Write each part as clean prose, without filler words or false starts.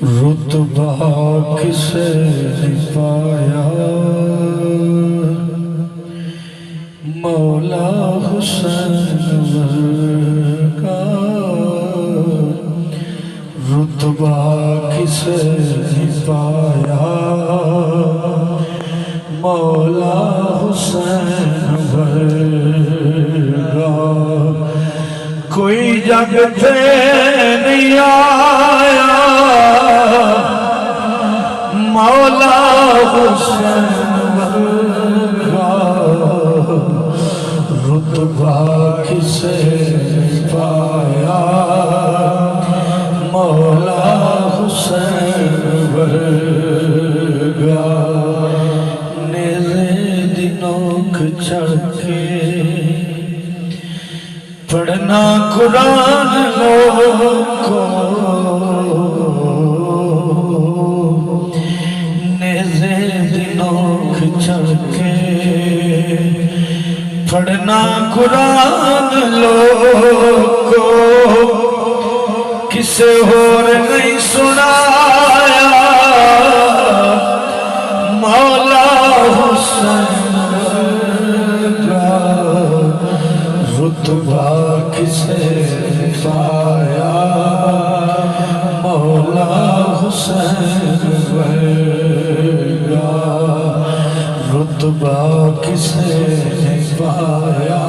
رتبہ کسے نہیں پایا مولا حسین ورگا، رتبہ کسے نہیں پایا مولا حسین ورگا، کوئی جگ پہ نہیں آیا مولا حسین ورگا، رتبہ کسے پایا مولا حسین ورگا، نیزے دی نوک چڑھ کے پڑھنا قرآن لوگوں، نیزے دی نوک چڑھ کے پڑھنا قرآن لوگوں، کسے اور نہیں سنایا مولا حسین ورگا، رتبہ کسے پایا مولا حسین ورگا، رتبہ کسے پایا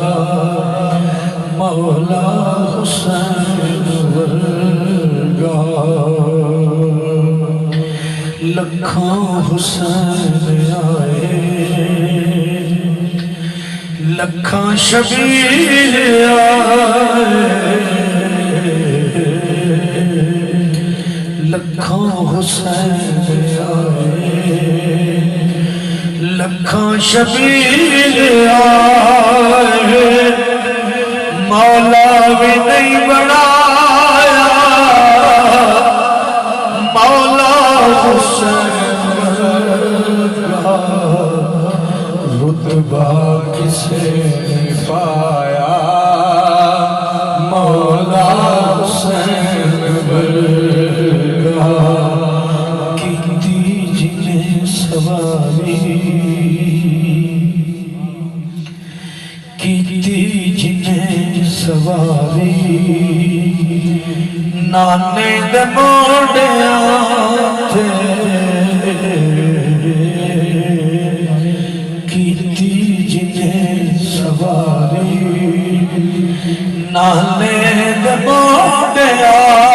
مولا حسین ورگا، لکھوں حسین آئے لکھاں شبیر آئے، لکھوں حسین آئے لکھاں شبیر آئے، مولا بھی نہیں بڑھایا مولا حسین ورگا، رتبہ کسے پایا مولا حسین ورگا، کیتی جنہیں سواری کیتی جنہیں سواری، نانے دے موڑیاں تھے کیتی جنہیں سواری، نانے دے موڑیاں